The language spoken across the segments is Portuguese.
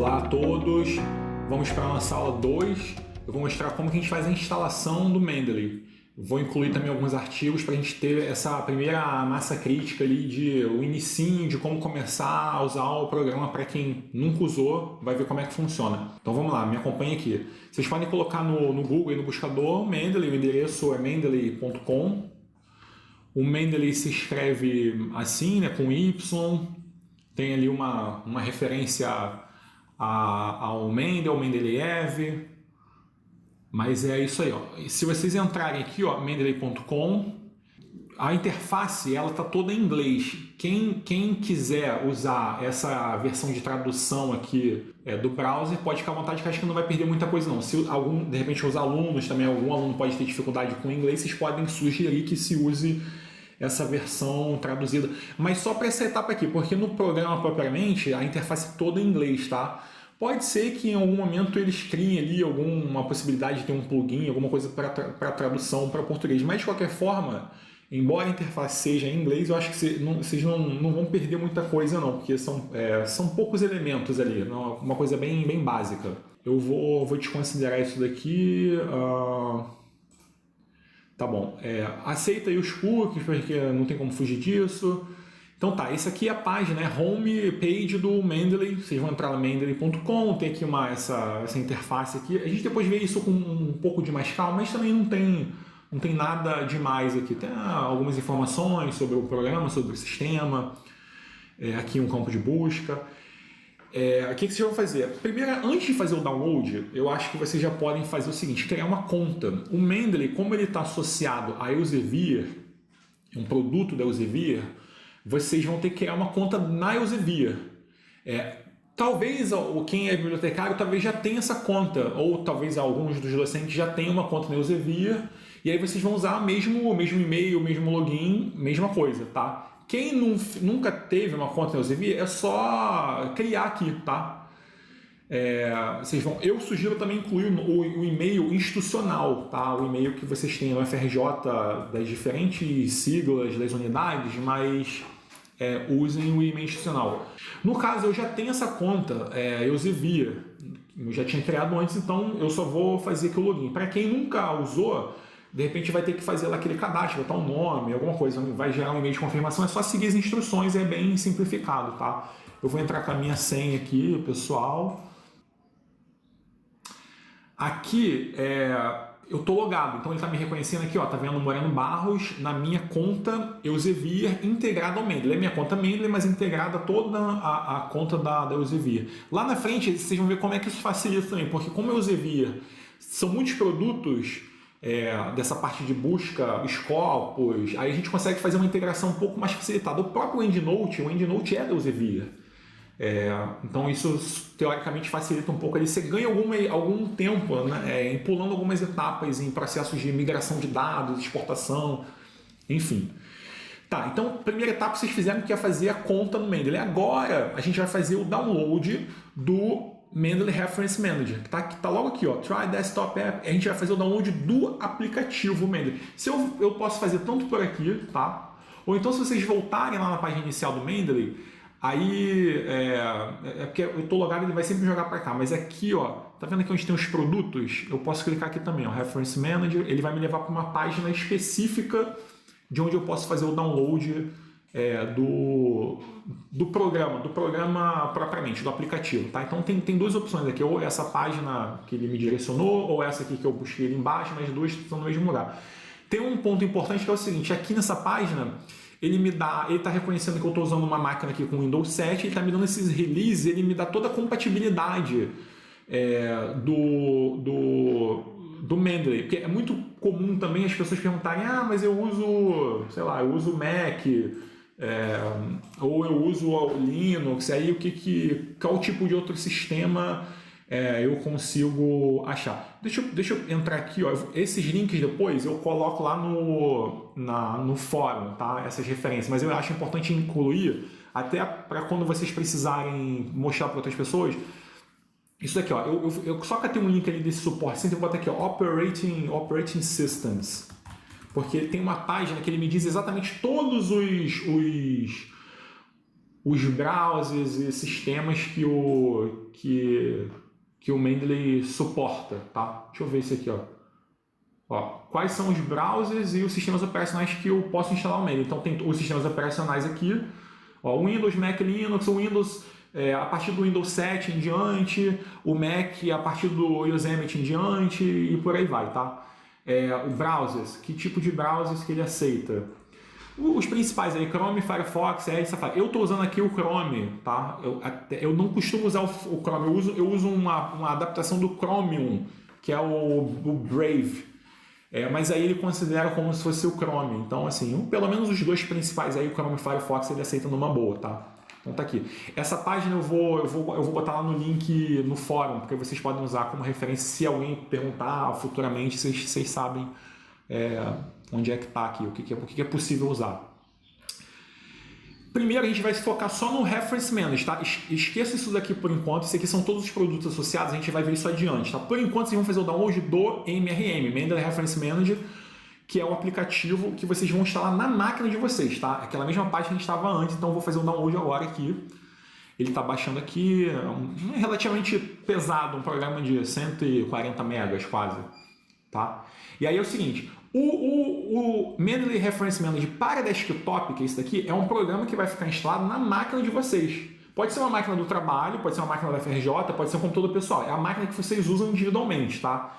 Olá a todos, vamos para a nossa aula 2. Eu vou mostrar como que a gente faz a instalação do Mendeley. Vou incluir também alguns artigos para a gente ter essa primeira massa crítica ali de o inicinho de como começar a usar o programa para quem nunca usou, vai ver como é que funciona. Então vamos lá, me acompanhe aqui. Vocês podem colocar no Google e no buscador Mendeley, o endereço é mendeley.com. O Mendeley se escreve assim, né, com Y, tem ali uma referência ao Mendel, Mendeleev, mas é isso aí, ó. Se vocês entrarem aqui, ó, mendeley.com, a interface ela tá toda em inglês. Quem quiser usar essa versão de tradução aqui do browser, pode ficar à vontade, que acho que não vai perder muita coisa não. Se de repente os alunos também, algum aluno pode ter dificuldade com o inglês, vocês podem sugerir que se use essa versão traduzida, mas só para essa etapa aqui, porque no programa propriamente a interface toda é em inglês, tá? Pode ser que em algum momento eles criem ali alguma possibilidade de ter um plugin, alguma coisa para tradução para português, mas de qualquer forma, embora a interface seja em inglês, eu acho que vocês não vão perder muita coisa não, porque são poucos elementos ali, uma coisa bem básica. Eu vou desconsiderar isso daqui. Tá bom, aceita aí os cookies, porque não tem como fugir disso. Então tá, essa aqui é a página, home page do Mendeley. Vocês vão entrar no mendeley.com, tem aqui essa interface aqui. A gente depois vê isso com um pouco de mais calma, mas também não tem nada demais aqui. Tem algumas informações sobre o programa, sobre o sistema. Aqui um campo de busca. O que vocês vão fazer? Primeiro, antes de fazer o download, eu acho que vocês já podem fazer o seguinte, criar uma conta. O Mendeley, como ele está associado a Elsevier, um produto da Elsevier, vocês vão ter que criar uma conta na Elsevier. Talvez quem é bibliotecário talvez já tenha essa conta, ou talvez alguns dos docentes já tenham uma conta na Elsevier, e aí vocês vão usar o mesmo e-mail, o mesmo login, mesma coisa, tá? Quem nunca teve uma conta na Elsevier, é só criar aqui, tá? Eu sugiro também incluir o e-mail institucional, tá? O e-mail que vocês têm no FRJ das diferentes siglas das unidades, mas usem o e-mail institucional. No caso, eu já tenho essa conta Elsevier, eu já tinha criado antes, então eu só vou fazer aqui o login. Para quem nunca usou, de repente vai ter que fazer lá aquele cadastro, botar um nome, alguma coisa, vai gerar um e-mail de confirmação, é só seguir as instruções, é bem simplificado, tá? Eu vou entrar com a minha senha aqui, pessoal. Aqui, eu tô logado, então ele tá me reconhecendo aqui, ó, tá vendo Moreno Barros na minha conta Elsevier integrada ao Mendeley. É minha conta Mendeley, mas integrada toda a conta da Elsevier. Lá na frente, vocês vão ver como é que isso facilita também, porque como Elsevier são muitos produtos, dessa parte de busca, escopos, aí a gente consegue fazer uma integração um pouco mais facilitada. O próprio EndNote, o EndNote é da Elsevier. Então isso teoricamente facilita um pouco ali. Você ganha algum tempo, né, pulando algumas etapas em processos de migração de dados, exportação, enfim. Tá, então primeira etapa vocês fizeram que é fazer a conta no Mendeley. Agora a gente vai fazer o download do Mendeley Reference Manager, que tá logo aqui, ó, Try Desktop App. A gente vai fazer o download do aplicativo Mendeley. Se eu posso fazer tanto por aqui, tá? Ou então se vocês voltarem lá na página inicial do Mendeley, aí porque eu tô logado, ele vai sempre jogar para cá, mas aqui, ó, tá vendo aqui onde tem os produtos? Eu posso clicar aqui também, ó, Reference Manager, ele vai me levar para uma página específica de onde eu posso fazer o download do programa propriamente, do aplicativo, tá? Então tem duas opções aqui, ou essa página que ele me direcionou, ou essa aqui que eu busquei ali embaixo, mas duas estão no mesmo lugar. Tem um ponto importante que é o seguinte, aqui nessa página, ele está reconhecendo que eu estou usando uma máquina aqui com Windows 7, ele está me dando esses releases, ele me dá toda a compatibilidade do Mendeley, porque é muito comum também as pessoas perguntarem, mas eu uso, sei lá, eu uso Mac, ou eu uso o Linux, aí qual tipo de outro sistema eu consigo achar. Deixa eu entrar aqui, ó, esses links depois eu coloco lá no fórum, tá? Essas referências, mas eu acho importante incluir, até para quando vocês precisarem mostrar para outras pessoas. Isso daqui, ó, eu só catei um link ali desse suporte, sempre vou botar aqui, ó, Operating Systems, porque tem uma página que ele me diz exatamente todos os browsers e sistemas que o Mendeley suporta, tá? Deixa eu ver isso aqui, ó. Ó, quais são os browsers e os sistemas operacionais que eu posso instalar o Mendeley. Então tem os sistemas operacionais aqui, ó, Windows, Mac, Linux, o Windows a partir do Windows 7 em diante, o Mac a partir do Yosemite em diante e por aí vai, tá? O browsers, que tipo de browsers que ele aceita? Os principais aí, Chrome, Firefox, Edge, Safari. Eu estou usando aqui o Chrome, tá? Eu não costumo usar o Chrome, eu uso uma adaptação do Chromium, que é o Brave. Mas aí ele considera como se fosse o Chrome. Então, assim, pelo menos os dois principais aí, o Chrome e o Firefox, ele aceita numa boa, tá? Então tá aqui. Essa página eu vou botar lá no link no fórum, porque vocês podem usar como referência se alguém perguntar futuramente, vocês sabem onde é que está aqui, o que é possível usar. Primeiro a gente vai se focar só no Reference Manager, tá? Esqueça isso daqui por enquanto, isso aqui são todos os produtos associados, a gente vai ver isso adiante, tá? Por enquanto vocês vão fazer o download do MRM, Mendeley Reference Manager, que é o aplicativo que vocês vão instalar na máquina de vocês, tá? Aquela mesma página que a gente estava antes, então eu vou fazer o download agora aqui. Ele está baixando aqui, é relativamente pesado, um programa de 140 megas quase, tá? E aí é o seguinte, o Mendeley Reference Manager para desktop, que é esse daqui, é um programa que vai ficar instalado na máquina de vocês. Pode ser uma máquina do trabalho, pode ser uma máquina da FRJ, pode ser um computador pessoal. É a máquina que vocês usam individualmente, tá?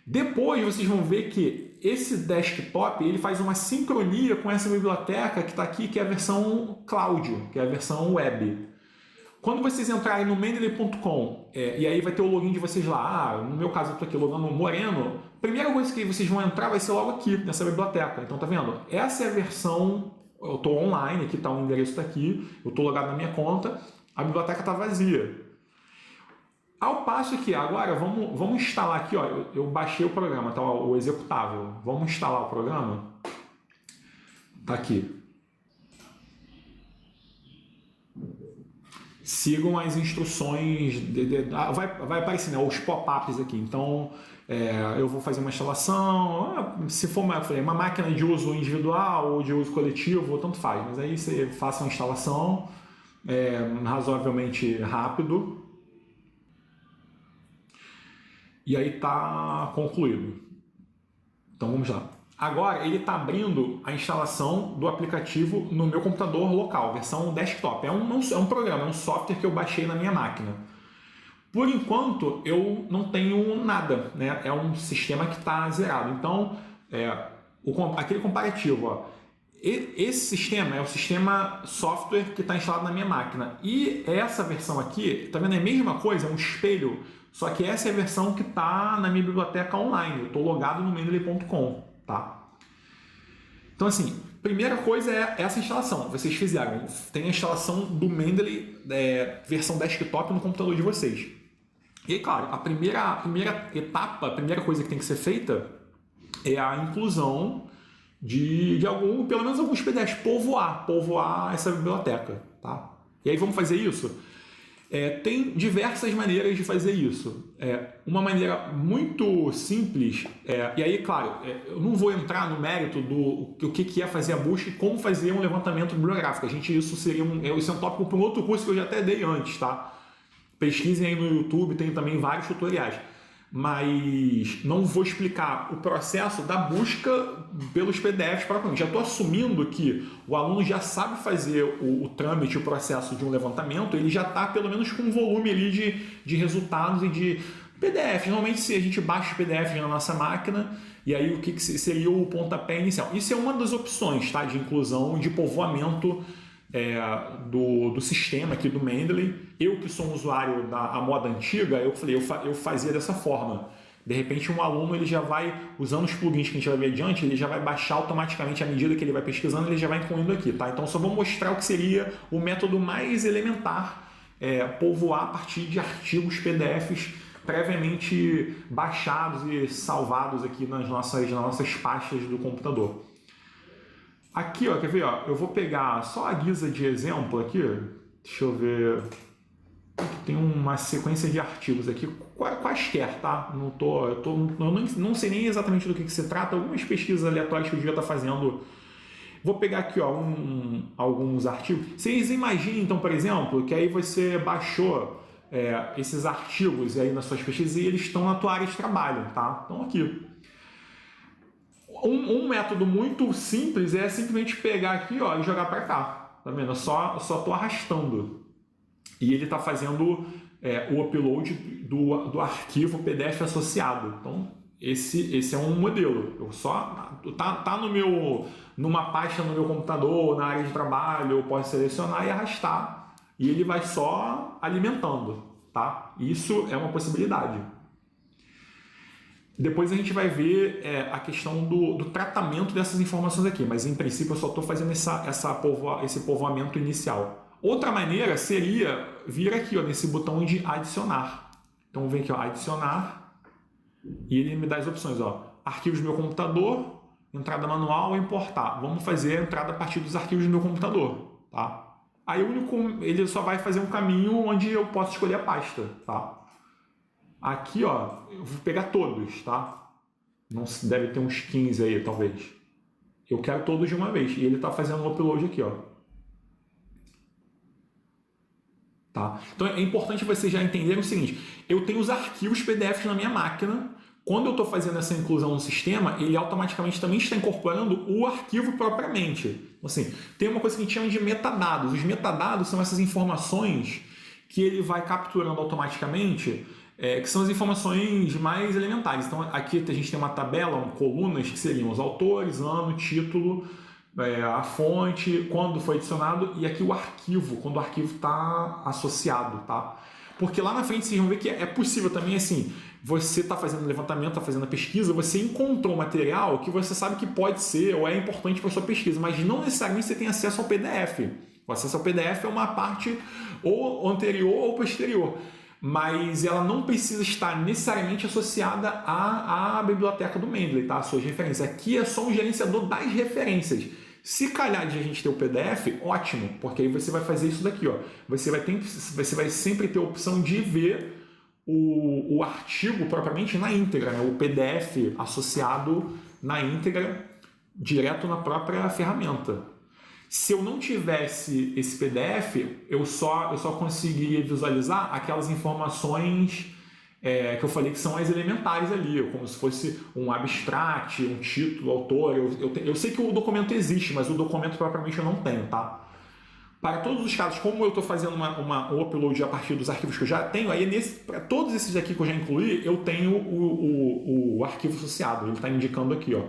Depois vocês vão ver que esse desktop ele faz uma sincronia com essa biblioteca que está aqui, que é a versão cloud, que é a versão web. Quando vocês entrarem no mendeley.com e aí vai ter o login de vocês lá, no meu caso eu estou aqui logando Moreno, a primeira coisa que vocês vão entrar vai ser logo aqui, nessa biblioteca. Então tá vendo? Essa é a versão, eu estou online, aqui está o endereço está aqui, eu estou logado na minha conta, a biblioteca está vazia. Ao passo que agora, vamos instalar aqui, ó, eu baixei o programa, tá, o executável. Vamos instalar o programa. Tá aqui. Sigam as instruções, vai aparecer, né, os pop-ups aqui. Então, eu vou fazer uma instalação, se for uma máquina de uso individual ou de uso coletivo, tanto faz. Mas aí você faça uma instalação razoavelmente rápido. E aí está concluído. Então vamos lá. Agora ele está abrindo a instalação do aplicativo no meu computador local, versão desktop. É um programa, é um software que eu baixei na minha máquina. Por enquanto eu não tenho nada, né? É um sistema que está zerado. Então, aquele comparativo, ó, esse sistema é o sistema software que está instalado na minha máquina. E essa versão aqui, tá vendo? É a mesma coisa, é um espelho. Só que essa é a versão que está na minha biblioteca online. Eu estou logado no mendeley.com, tá? Então, assim, primeira coisa é essa instalação. Vocês fizeram. Tem a instalação do Mendeley versão desktop no computador de vocês. E aí, claro, a primeira etapa, a primeira coisa que tem que ser feita é a inclusão de pelo menos alguns PDFs, povoar essa biblioteca, tá? E aí vamos fazer isso? Tem diversas maneiras de fazer isso. Uma maneira muito simples, e aí, claro, eu não vou entrar no mérito do que é fazer a busca e como fazer um levantamento bibliográfico. Isso seria isso é um tópico para um outro curso que eu já até dei antes, tá? Pesquisem aí no YouTube, tem também vários tutoriais. Mas não vou explicar o processo da busca pelos PDFs propriamente. Já estou assumindo que o aluno já sabe fazer o trâmite, o processo de um levantamento, ele já está pelo menos com um volume ali de resultados e de PDFs. Normalmente se a gente baixa os PDFs na nossa máquina, e aí o que seria o pontapé inicial. Isso é uma das opções, tá, de inclusão e de povoamento do sistema aqui do Mendeley. Eu que sou um usuário da moda antiga, eu fazia dessa forma. De repente um aluno ele já vai, usando os plugins que a gente vai ver adiante, ele já vai baixar automaticamente à medida que ele vai pesquisando, ele já vai incluindo aqui, tá? Então só vou mostrar o que seria o método mais elementar, povoar a partir de artigos PDFs previamente baixados e salvados aqui nas nossas pastas do computador. Aqui, ó, quer ver? Ó, eu vou pegar só a guisa de exemplo aqui. Deixa eu ver. Tem uma sequência de artigos aqui, quaisquer, tá? Eu não sei nem exatamente do que se trata. Algumas pesquisas aleatórias que eu devia estar fazendo Vou pegar aqui ó, alguns artigos. Vocês imaginem, então, por exemplo, que aí você baixou esses artigos aí nas suas pesquisas e eles estão na tua área de trabalho, tá? Então aqui. Um método muito simples é simplesmente pegar aqui ó, e jogar para cá. Tá vendo? Eu só estou arrastando. E ele está fazendo o upload do arquivo PDF associado. Então, esse é um modelo. Eu só tá numa pasta no meu computador, na área de trabalho, eu posso selecionar e arrastar. E ele vai só alimentando. Tá? Isso é uma possibilidade. Depois a gente vai ver a questão do tratamento dessas informações aqui, mas em princípio eu só estou fazendo esse povoamento inicial. Outra maneira seria vir aqui ó, nesse botão de adicionar. Então vem aqui, ó, adicionar, e ele me dá as opções, ó, arquivos do meu computador, entrada manual, importar. Vamos fazer a entrada a partir dos arquivos do meu computador. Tá? Aí ele só vai fazer um caminho onde eu posso escolher a pasta. Tá? Aqui, ó, eu vou pegar todos, tá? Não deve ter uns 15 aí, talvez. Eu quero todos de uma vez. E ele está fazendo um upload aqui, ó. Tá? Então é importante vocês já entenderem o seguinte. Eu tenho os arquivos PDFs na minha máquina. Quando eu estou fazendo essa inclusão no sistema, ele automaticamente também está incorporando o arquivo propriamente. Assim, tem uma coisa que a gente chama de metadados. Os metadados são essas informações que ele vai capturando automaticamente, que são as informações mais elementares. Então aqui a gente tem uma tabela, colunas que seriam os autores, ano, título, a fonte, quando foi adicionado, e aqui o arquivo, quando o arquivo está associado, tá? Porque lá na frente vocês vão ver que é possível também, assim, você está fazendo levantamento, está fazendo a pesquisa, você encontrou material que você sabe que pode ser ou é importante para a sua pesquisa, mas não necessariamente você tem acesso ao PDF. O acesso ao PDF é uma parte ou anterior ou posterior, mas ela não precisa estar necessariamente associada à biblioteca do Mendeley, tá? As suas referências. Aqui é só um gerenciador das referências. Se calhar de a gente ter o PDF, ótimo, porque aí você vai fazer isso daqui, ó. Você vai sempre ter a opção de ver o artigo propriamente na íntegra, né? O PDF associado na íntegra, direto na própria ferramenta. Se eu não tivesse esse PDF, eu só conseguiria visualizar aquelas informações que eu falei que são as elementares ali, como se fosse um abstract, um título, autor. Eu sei que o documento existe, mas o documento propriamente eu não tenho, tá? Para todos os casos, como eu estou fazendo um upload a partir dos arquivos que eu já tenho, aí para todos esses aqui que eu já incluí, eu tenho o arquivo associado, ele está indicando aqui, ó.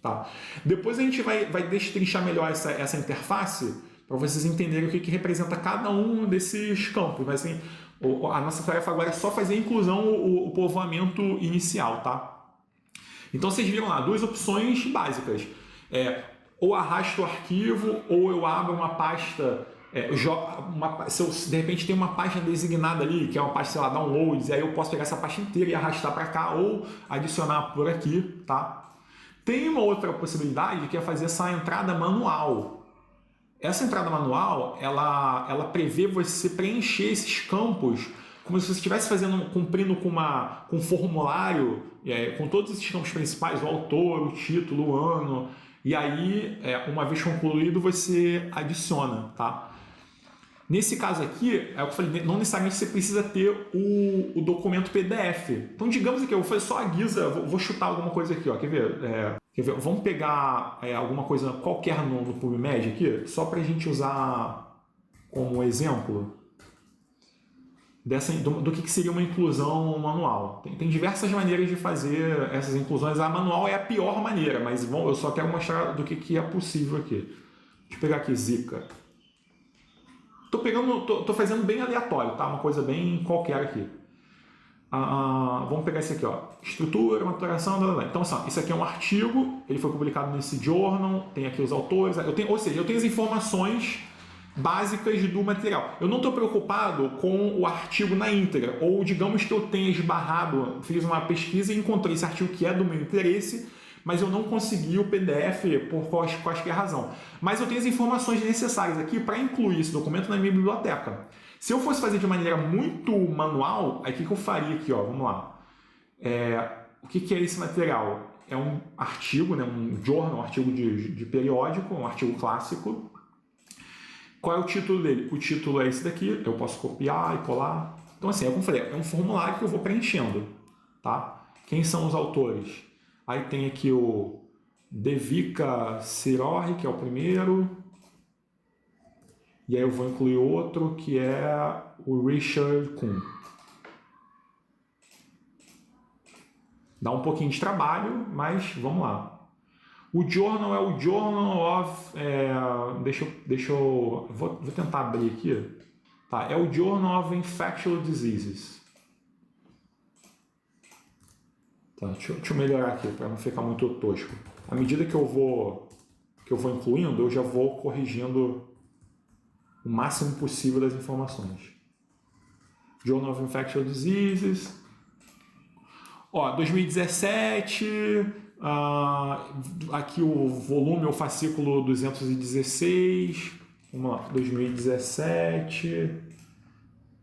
Tá? Depois a gente vai destrinchar melhor essa interface para vocês entenderem o que representa cada um desses campos. Mas assim, a nossa tarefa agora é só fazer a inclusão, o povoamento inicial. Tá? Então vocês viram lá, duas opções básicas. Ou arrasto o arquivo, ou eu abro uma pasta. Se eu de repente tem uma página designada ali, que é uma pasta, sei lá, downloads, e aí eu posso pegar essa pasta inteira e arrastar para cá, ou adicionar por aqui. Tá? Tem uma outra possibilidade que é fazer essa entrada manual. Essa entrada manual, ela prevê você preencher esses campos como se você estivesse cumprindo com um formulário, com todos esses campos principais, o autor, o título, o ano, e aí, uma vez concluído, você adiciona, tá? Nesse caso aqui, é o que eu falei, não necessariamente você precisa ter o documento PDF. Então, digamos que eu vou fazer só a guisa, vou chutar alguma coisa aqui, ó, quer ver? Vamos pegar alguma coisa qualquer no PubMed aqui, só para a gente usar como exemplo do que seria uma inclusão manual. Tem diversas maneiras de fazer essas inclusões. A manual é a pior maneira, mas eu só quero mostrar do que é possível aqui. Deixa eu pegar aqui Zika. Tô fazendo bem aleatório, tá? Uma coisa bem qualquer aqui. Vamos pegar esse aqui, ó. Estrutura, maturação, blá, blá, blá. Então, isso aqui é um artigo, ele foi publicado nesse journal, tem aqui os autores, ou seja, eu tenho as informações básicas do material. Eu não estou preocupado com o artigo na íntegra, ou digamos que eu tenha esbarrado, fiz uma pesquisa e encontrei esse artigo que é do meu interesse, mas eu não consegui o PDF por qualquer razão. Mas eu tenho as informações necessárias aqui para incluir esse documento na minha biblioteca. Se eu fosse fazer de maneira muito manual, aí o que eu faria aqui? Ó, vamos lá. O que é esse material? é um artigo, né, um journal, um artigo de periódico, um artigo clássico. Qual é o título dele? O título é esse daqui, eu posso copiar e colar. Então, assim, como eu falei, é um formulário que eu vou preenchendo, tá? Quem são os autores? Aí tem aqui o Devika Sirohi, que é o primeiro. E aí eu vou incluir outro, que é o Richard Kuhn. Dá um pouquinho de trabalho, mas vamos lá. O journal é o Journal of... Vou tentar abrir aqui. Tá, é o Journal of Infectious Diseases. Tá, deixa eu melhorar aqui, para não ficar muito tosco. À medida que eu vou incluindo, eu já vou corrigindo o máximo possível das informações. Journal of Infectious Diseases. Ó, 2017, aqui o volume, o fascículo 216, vamos lá, 2017,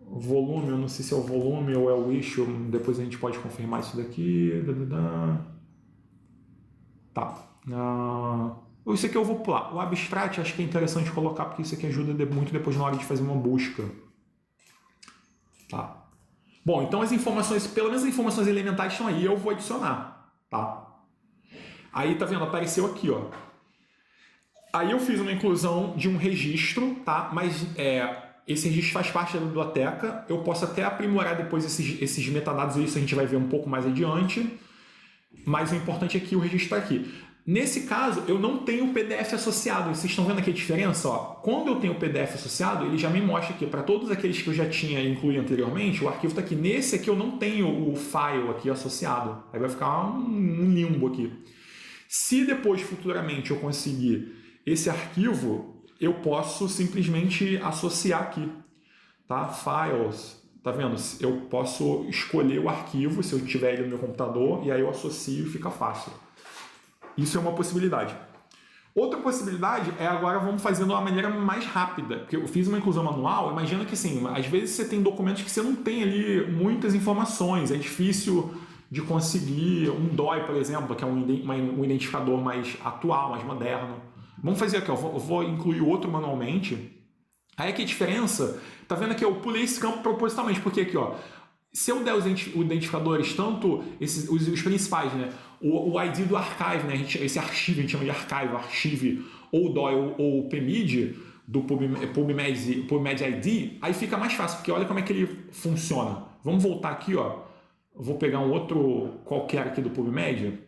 volume, eu não sei se é o volume ou é o issue, depois a gente pode confirmar isso daqui, tá, isso aqui eu vou pular, o abstract acho que é interessante colocar, porque isso aqui ajuda muito depois na hora de fazer uma busca, tá. Bom, então as informações, pelo menos as informações elementares estão aí, eu vou adicionar, tá? Aí, tá vendo? Apareceu aqui, ó. Aí eu fiz uma inclusão de um registro, tá? Mas esse registro faz parte da biblioteca, eu posso até aprimorar depois esses metadados, isso a gente vai ver um pouco mais adiante, mas o importante é que o registro está aqui. Nesse caso, eu não tenho o PDF associado. Vocês estão vendo aqui a diferença? Ó? Quando eu tenho o PDF associado, ele já me mostra aqui, para todos aqueles que eu já tinha incluído anteriormente, o arquivo está aqui. Nesse aqui eu não tenho o file aqui associado. Aí vai ficar um limbo aqui. Se depois, futuramente, eu conseguir esse arquivo, eu posso simplesmente associar aqui. Tá? Files, tá vendo? Eu posso escolher o arquivo, se eu tiver ele no meu computador, e aí eu associo e fica fácil. Isso é uma possibilidade. Outra possibilidade é agora vamos fazendo de uma maneira mais rápida, porque eu fiz uma inclusão manual, imagina que assim, às vezes você tem documentos que você não tem ali muitas informações, é difícil de conseguir um DOI, por exemplo, que é um identificador mais atual, mais moderno. Vamos fazer aqui, ó, eu vou incluir outro manualmente. Aí aqui a diferença, tá vendo aqui, eu pulei esse campo propositalmente, porque aqui, ó, se eu der os identificadores, tanto os principais, né? O ID do archive, né? Esse archivo a gente chama de archive, ou DOI ou o PMID, do PubMed ID, aí fica mais fácil, porque olha como é que ele funciona. Vamos voltar aqui, ó. Vou pegar um outro qualquer aqui do PubMed.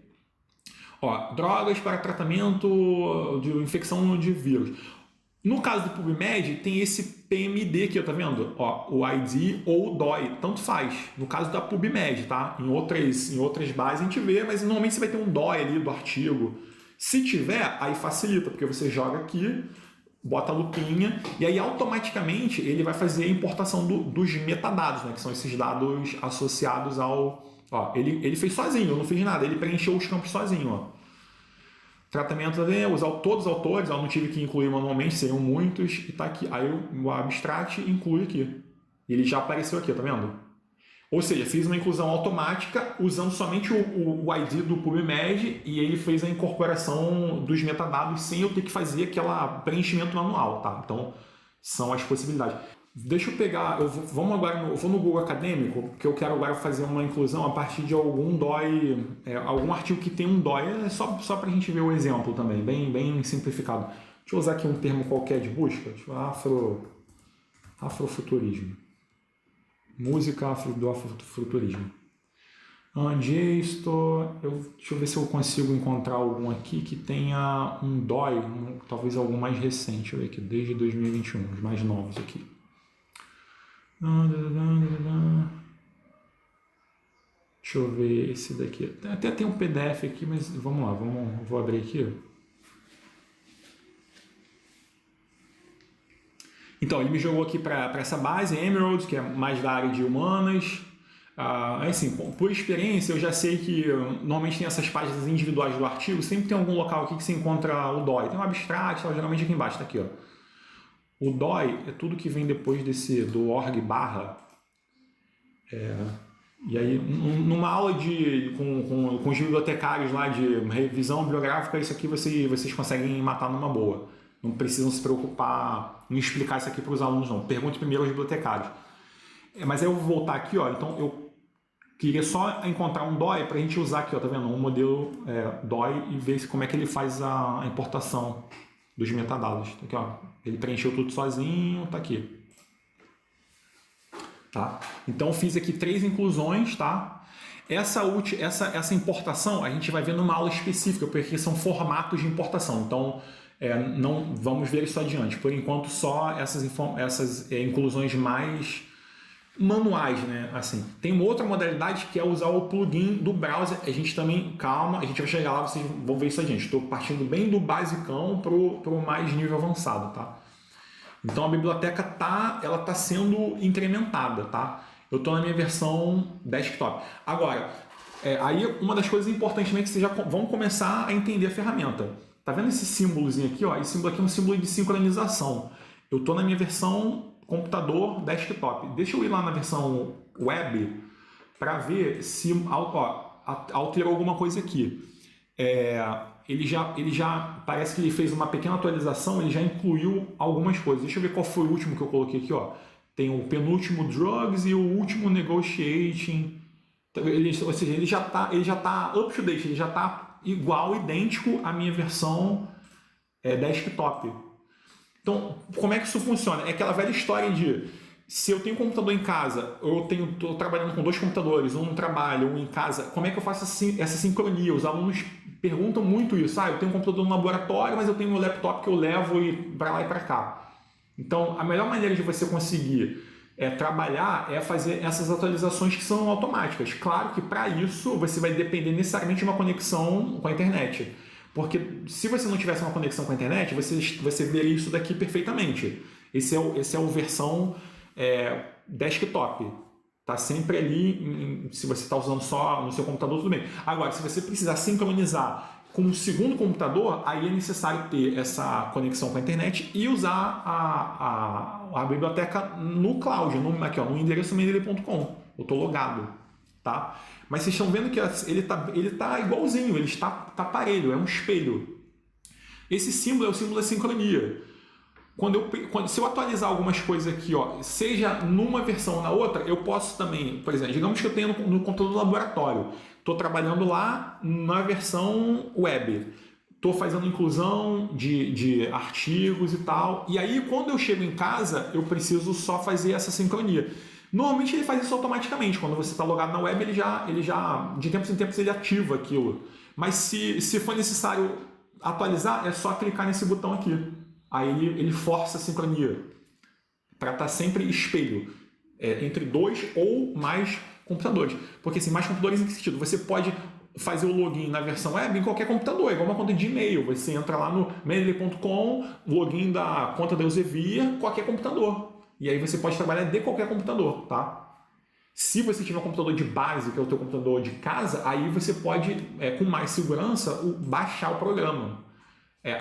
Ó, drogas para tratamento de infecção de vírus. No caso do PubMed, tem esse PMD aqui, tá vendo? Ó, o ID ou o DOI, tanto faz. No caso da PubMed, tá? Em outras bases a gente vê, mas normalmente você vai ter um DOI ali do artigo. Se tiver, aí facilita, porque você joga aqui, bota a lupinha, e aí automaticamente ele vai fazer a importação dos metadados, né? Que são esses dados associados ao... Ó, ele fez sozinho, eu não fiz nada, ele preencheu os campos sozinho, ó. Tratamento, todos os autores, eu não tive que incluir manualmente, seriam muitos, e tá aqui. Aí o abstract inclui aqui. Ele já apareceu aqui, tá vendo? Ou seja, fiz uma inclusão automática usando somente o ID do PubMed e ele fez a incorporação dos metadados sem eu ter que fazer aquele preenchimento manual, tá? Então, são as possibilidades. Deixa eu pegar, eu vou no Google Acadêmico, porque eu quero agora fazer uma inclusão a partir de algum DOI, algum artigo que tem um DOI, só para a gente ver o exemplo também, bem simplificado. Deixa eu usar aqui um termo qualquer de busca, tipo afrofuturismo. Música do afrofuturismo. Deixa eu ver se eu consigo encontrar algum aqui que tenha um DOI, talvez algum mais recente, deixa eu ver aqui, desde 2021, os mais novos aqui. Deixa eu ver esse daqui. Até tem um PDF aqui, mas vamos lá, vou abrir aqui. Então, ele me jogou aqui para essa base, Emerald, que é mais da área de humanas. Assim, por experiência, eu já sei que normalmente tem essas páginas individuais do artigo, sempre tem algum local aqui que se encontra o DOI. Tem um abstract, geralmente aqui embaixo, tá aqui, ó. O DOI é tudo que vem depois do org /. E aí, numa aula com os bibliotecários lá de revisão bibliográfica, isso aqui vocês conseguem matar numa boa. Não precisam se preocupar em explicar isso aqui para os alunos, não. Pergunte primeiro aos bibliotecários. Mas aí eu vou voltar aqui, ó. Então eu queria só encontrar um DOI para a gente usar aqui, ó, tá vendo? Um modelo DOI e ver como é que ele faz a importação dos metadados. Aqui, ó. Ele preencheu tudo sozinho, tá aqui. Tá? Então eu fiz aqui 3 inclusões, tá? Essa importação a gente vai ver numa aula específica, porque são formatos de importação. Então não vamos ver isso adiante. Por enquanto só essas inclusões mais manuais, né? Assim, tem uma outra modalidade que é usar o plugin do browser. A gente também, calma, a gente vai chegar lá, vocês vão ver isso adiante. Estou partindo bem do basicão para o mais nível avançado, tá? Então a biblioteca tá sendo incrementada, tá? Eu estou na minha versão desktop. Agora, aí uma das coisas importantes também é que vocês já vão começar a entender a ferramenta. Tá vendo esse símbolozinho aqui? Ó? Esse símbolo aqui é um símbolo de sincronização. Eu estou na minha versão computador desktop. Deixa eu ir lá na versão web para ver se alterou alguma coisa aqui. Ele já parece que ele fez uma pequena atualização, ele já incluiu algumas coisas. Deixa eu ver qual foi o último que eu coloquei aqui. Ó. Tem o penúltimo Drugs e o último Negotiating. Ou seja, ele já tá up to date, ele já está igual, idêntico à minha versão desktop. Então, como é que isso funciona? É aquela velha história de se eu tenho um computador em casa, eu estou trabalhando com 2 computadores, um no trabalho, um em casa, como é que eu faço essa sincronia? Os alunos perguntam muito isso. Eu tenho um computador no laboratório, mas eu tenho um laptop que eu levo para lá e para cá. Então, a melhor maneira de você conseguir trabalhar é fazer essas atualizações que são automáticas. Claro que para isso você vai depender necessariamente de uma conexão com a internet. Porque se você não tivesse uma conexão com a internet, você veria isso daqui perfeitamente. Esse é o versão desktop. Está sempre ali, se você está usando só no seu computador, tudo bem. Agora, se você precisar sincronizar com um segundo computador, aí é necessário ter essa conexão com a internet e usar a biblioteca no cloud, no endereço mendeley.com. Eu estou logado, tá? Mas vocês estão vendo que ele tá igualzinho, ele está parelho, é um espelho. Esse símbolo é o símbolo da sincronia. Se eu atualizar algumas coisas aqui, ó, seja numa versão ou na outra, eu posso também, por exemplo, digamos que eu tenho no computador do laboratório, estou trabalhando lá na versão web, estou fazendo inclusão de artigos e tal, e aí quando eu chego em casa, eu preciso só fazer essa sincronia. Normalmente ele faz isso automaticamente, quando você está logado na web, ele já de tempos em tempos ele ativa aquilo. Mas se for necessário atualizar, é só clicar nesse botão aqui. Aí ele força a sincronia para estar sempre espelho entre 2 ou mais computadores. Porque assim, mais computadores em que sentido? Você pode fazer o login na versão web em qualquer computador, igual uma conta de e-mail. Você entra lá no mendeley.com, login da conta da Elsevier, qualquer computador. E aí você pode trabalhar de qualquer computador, tá? Se você tiver um computador de base, que é o teu computador de casa, aí você pode, com mais segurança, baixar o programa.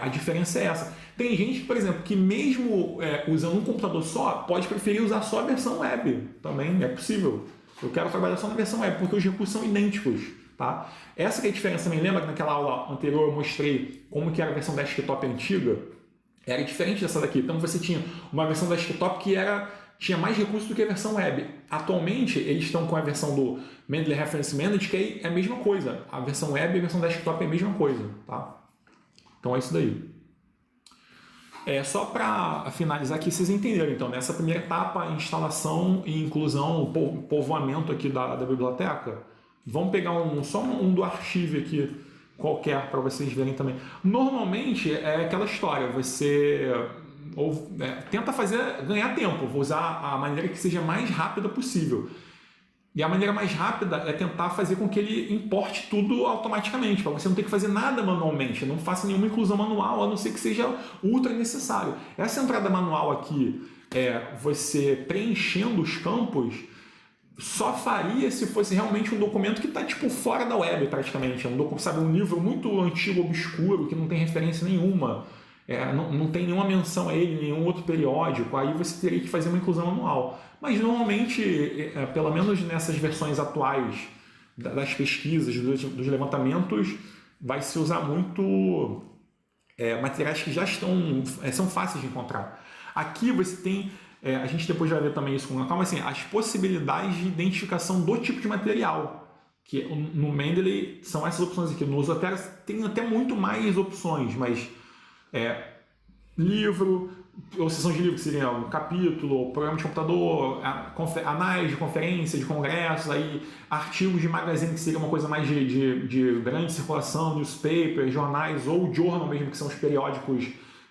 A diferença é essa. Tem gente, por exemplo, que mesmo usando um computador só, pode preferir usar só a versão web. Também é possível. Eu quero trabalhar só na versão web, porque os recursos são idênticos. Tá? Essa que é a diferença também. Lembra que naquela aula anterior eu mostrei como que era a versão desktop antiga? Era diferente dessa daqui. Então você tinha uma versão desktop que tinha mais recursos do que a versão web. Atualmente, eles estão com a versão do Mendeley Reference Manager, que é a mesma coisa. A versão web e a versão desktop é a mesma coisa. Tá? Então é isso daí. Só para finalizar aqui, vocês entenderam. Então, nessa primeira etapa, instalação e inclusão, povoamento aqui da biblioteca, vamos pegar só um do archivo aqui, qualquer, para vocês verem também. Normalmente, é aquela história, você tenta ganhar tempo, vou usar a maneira que seja mais rápida possível. E a maneira mais rápida é tentar fazer com que ele importe tudo automaticamente, para você não ter que fazer nada manualmente, não faça nenhuma inclusão manual, a não ser que seja ultra necessário. Essa entrada manual aqui, você preenchendo os campos, só faria se fosse realmente um documento que está fora da web praticamente. Um livro muito antigo, obscuro, que não tem referência nenhuma. não tem nenhuma menção a ele, nenhum outro periódico, aí você teria que fazer uma inclusão anual. Mas normalmente, pelo menos nessas versões atuais das pesquisas, dos levantamentos, vai se usar muito materiais que já são fáceis de encontrar. Aqui você tem, a gente depois vai ver também isso com calma, assim, as possibilidades de identificação do tipo de material. Que no Mendeley são essas opções aqui. No Zotero tem até muito mais opções, mas livro, ou sessão de livro, que seria um capítulo, programa de computador, anais de conferência, de congressos, aí artigos de magazine, que seria uma coisa mais de grande circulação, newspaper, jornais, ou journal mesmo, que são os periódicos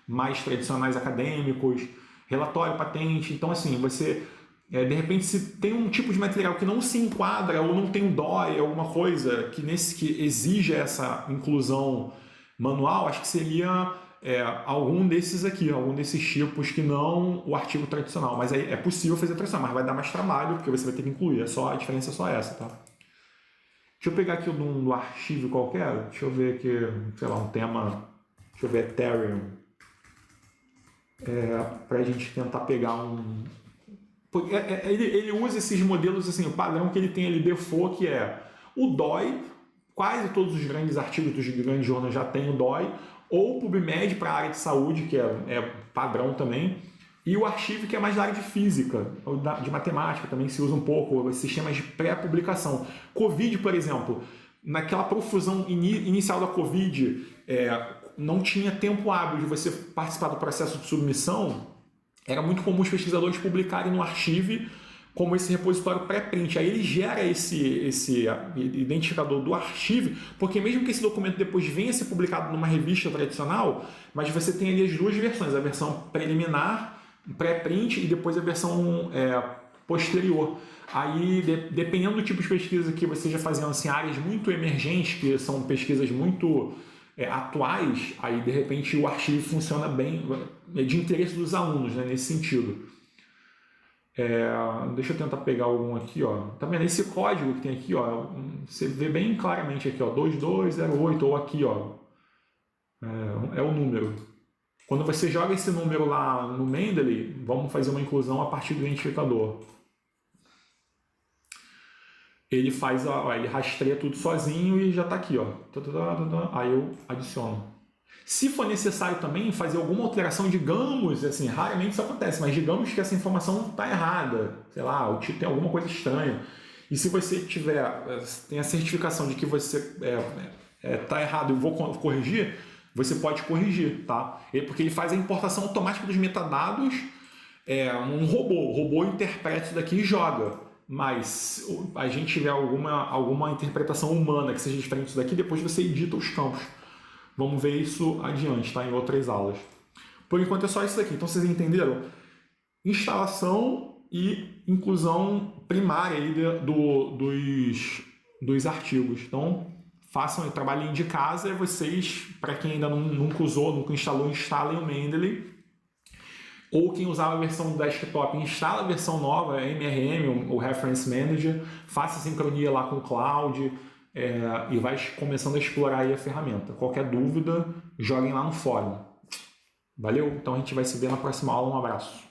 mais tradicionais acadêmicos, relatório, patente. Então, assim, você... de repente, se tem um tipo de material que não se enquadra ou não tem um DOI, alguma coisa que exija essa inclusão manual, acho que seria algum desses aqui, algum desses tipos que não o artigo tradicional. Mas aí é possível fazer tradicional, mas vai dar mais trabalho, porque você vai ter que incluir. A diferença é só essa, tá? Deixa eu pegar aqui do arquivo qualquer. Deixa eu ver aqui, sei lá, um tema. Deixa eu ver Ethereum. Para a gente tentar pegar um... Ele usa esses modelos, assim, o padrão que ele tem ali, default, que é o DOI, quase todos os grandes artigos dos grandes jornais já tem o DOI, ou o PubMed para a área de saúde, que é padrão também, e o arquivo, que é mais da área de física, ou de matemática também se usa um pouco, os sistemas de pré-publicação. Covid, por exemplo, naquela profusão inicial da Covid, não tinha tempo hábil de você participar do processo de submissão. Era muito comum os pesquisadores publicarem no arquivo como esse repositório pré-print. Aí ele gera esse identificador do arquivo, porque mesmo que esse documento depois venha a ser publicado numa revista tradicional, mas você tem ali as duas versões, a versão preliminar, pré-print, e depois a versão posterior. Aí, dependendo do tipo de pesquisa que você já fazendo, assim, áreas muito emergentes, que são pesquisas muito atuais, aí de repente o arquivo funciona bem, de interesse dos alunos, né, nesse sentido. Deixa eu tentar pegar algum aqui, ó. Tá vendo? Esse código que tem aqui, ó, você vê bem claramente aqui, ó, 2208, ou aqui, ó, é o número. Quando você joga esse número lá no Mendeley, vamos fazer uma inclusão a partir do identificador. Ele ele rastreia tudo sozinho e já está aqui, ó. Aí eu adiciono. Se for necessário também fazer alguma alteração, digamos, assim, raramente isso acontece, mas digamos que essa informação está errada, sei lá, o tipo tem alguma coisa estranha. E se você tem a certificação de que você está errado e vou corrigir, você pode corrigir, tá? Porque ele faz a importação automática dos metadados, um robô. O robô interpreta isso daqui e joga. Mas se a gente tiver alguma interpretação humana que seja diferente disso daqui, depois você edita os campos. Vamos ver isso adiante, tá? Em outras aulas. Por enquanto é só isso daqui. Então vocês entenderam? Instalação e inclusão primária aí dos artigos. Então façam, trabalhem de casa, e vocês, para quem ainda nunca usou, nunca instalou, instalem o Mendeley. Ou quem usava a versão do desktop, instala a versão nova, MRM, o Reference Manager, faça sincronia lá com o cloud, e vai começando a explorar aí a ferramenta. Qualquer dúvida, joguem lá no fórum. Valeu? Então a gente vai se ver na próxima aula. Um abraço.